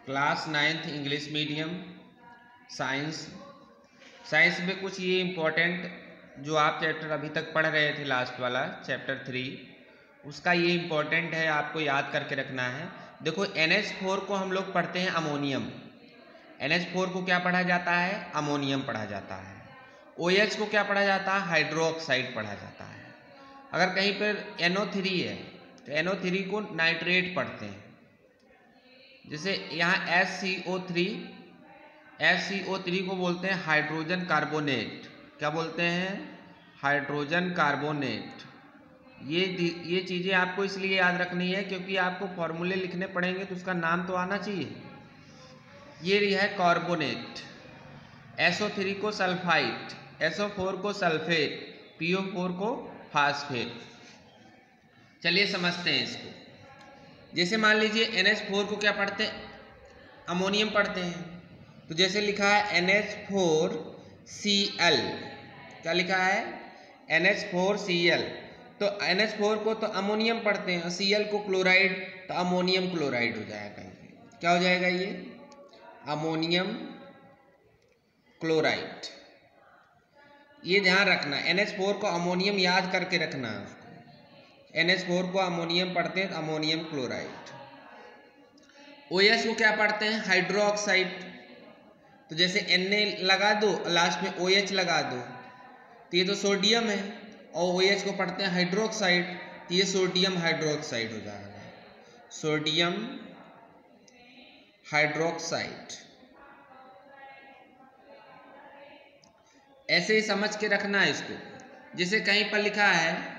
Class 9th English medium science में कुछ ये इम्पोर्टेंट जो आप चैप्टर अभी तक पढ़ रहे थे, लास्ट वाला चैप्टर 3, उसका ये इम्पोर्टेंट है, आपको याद करके रखना है। देखो NH4 को हम लोग पढ़ते हैं अमोनियम। NH4 को क्या पढ़ा जाता है? अमोनियम पढ़ा जाता है। OH को क्या पढ़ा जाता है? हाइड्रोक्साइड पढ़ा जाता है। अगर कहीं पर NO3 है तो NO3 को नाइट्रेट पढ़ते हैं। जैसे यहाँ SCO3 को बोलते हैं हाइड्रोजन कार्बोनेट। क्या बोलते हैं? Hydrogen carbonate. ये चीज़ें आपको इसलिए याद रखनी है क्योंकि आपको फॉर्मूले लिखने पड़ेंगे तो उसका नाम तो आना चाहिए। ये है कार्बोनेट। SO3 को सल्फाइड, SO4 को सल्फेट, PO4 को फास्फेट। चलिए समझते हैं इसको। जैसे मान लीजिए NH4 को क्या पढ़ते हैं? अमोनियम पढ़ते हैं। तो जैसे लिखा है NH4Cl, क्या लिखा है? NH4Cl। तो NH4 को तो अमोनियम पढ़ते हैं और Cl को क्लोराइड, तो अमोनियम क्लोराइड हो जाएगा। क्या हो जाएगा ये? Ammonium chloride. ये ध्यान रखना, NH4 को अमोनियम याद करके रखना। NH4 को अमोनियम पढ़ते हैं तो अमोनियम क्लोराइड। OH को क्या पढ़ते हैं? हाइड्रोक्साइड। तो जैसे Na लगा दो, लास्ट में OH लगा दो, तो ये तो सोडियम है। और OH को पढ़ते हैं हाइड्रोक्साइड, तो ये सोडियम हाइड्रोक्साइड हो जाएगा। Sodium hydroxide. ऐसे ही समझ के रखना है इसको। जैसे कहीं पर लिखा है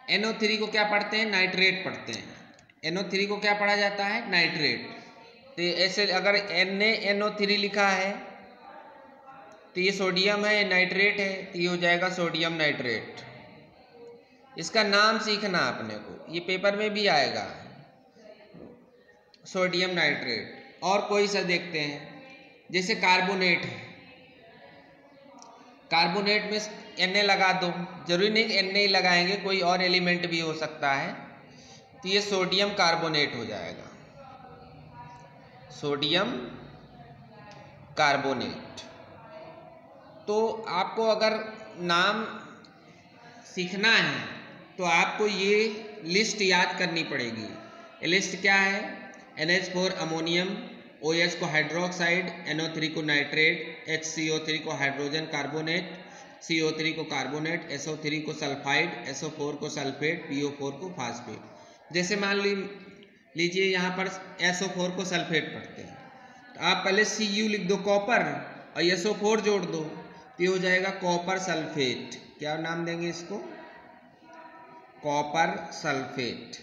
NO3 को क्या पढ़ते हैं? नाइट्रेट पढ़ते हैं। NO3 को क्या पढ़ा जाता है? नाइट्रेट। तो ऐसे अगर NaNO3 लिखा है तो ये सोडियम है, नाइट्रेट है, तो ये हो जाएगा सोडियम नाइट्रेट। इसका नाम सीखना अपने को, ये पेपर में भी आएगा, सोडियम नाइट्रेट। और कोई सा देखते हैं, जैसे कार्बोनेट है। कार्बोनेट में Na लगा दो, जरूरी नहीं कि Na ही लगाएंगे, कोई और एलिमेंट भी हो सकता है, तो ये सोडियम कार्बोनेट हो जाएगा। Sodium carbonate. तो आपको अगर नाम सीखना है तो आपको ये लिस्ट याद करनी पड़ेगी। ये लिस्ट क्या है? NH4 अमोनियम, OH को हाइड्रोक्साइड, NO3 को नाइट्रेट, HCO3 को हाइड्रोजन कार्बोनेट, CO3 को कार्बोनेट, SO3 को सल्फाइड, SO4 को सल्फेट, PO4 को फास्फेट। जैसे मान लीजिए यहाँ पर SO4 को सल्फेट पढ़ते हैं, तो आप पहले Cu लिख दो कॉपर और SO4 जोड़ दो, तो ये हो जाएगा कॉपर सल्फेट। क्या नाम देंगे इसको? Copper sulphate.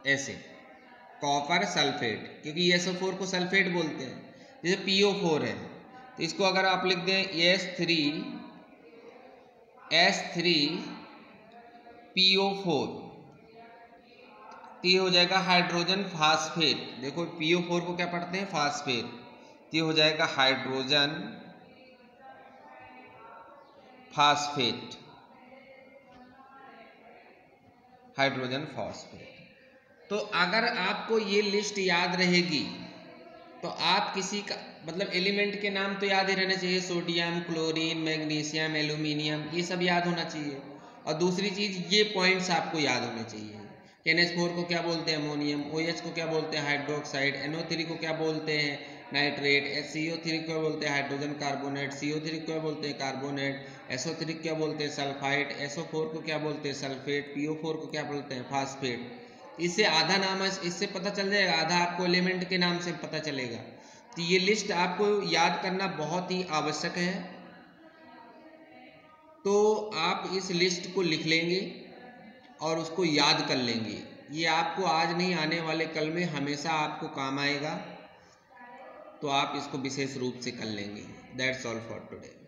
ऐसे कॉपर सल्फेट, क्योंकि SO4 को सल्फेट बोलते हैं। जैसे PO4 है तो इसको अगर आप लिख दें S3PO4, तो ये हो जाएगा हाइड्रोजन फास्फेट। देखो PO4 को क्या पढ़ते हैं? फास्फेट। तो ये हो जाएगा हाइड्रोजन फास्फेट। Hydrogen phosphate. तो अगर आपको ये लिस्ट याद रहेगी तो आप किसी का मतलब एलिमेंट के नाम तो याद ही रहना चाहिए। सोडियम, क्लोरीन, मैग्नीशियम, एल्यूमिनियम, ये सब याद होना चाहिए। और दूसरी चीज़, ये पॉइंट्स आपको याद होने चाहिए। NH4 को क्या बोलते हैं? अमोनियम। OH को क्या बोलते हैं? हाइड्रोक्साइड। NO3 को क्या बोलते हैं? नाइट्रेट। CO3 को बोलते हैं हाइड्रोजन कार्बोनेट। CO3 को क्या बोलते हैं? कार्बोनेट। SO3 को क्या बोलते हैं? सल्फाइड। SO4 को क्या बोलते हैं? सल्फेट। PO4 को क्या बोलते हैं? फास्फेट। इससे आधा नाम इससे पता चल जाएगा, आधा आपको एलिमेंट के नाम से पता चलेगा। तो ये लिस्ट आपको याद करना बहुत ही आवश्यक है। तो आप इस लिस्ट को लिख लेंगे और उसको याद कर लेंगे। ये आपको आज नहीं, आने वाले कल में हमेशा आपको काम आएगा। तो आप इसको विशेष रूप से कर लेंगे। That's all for today.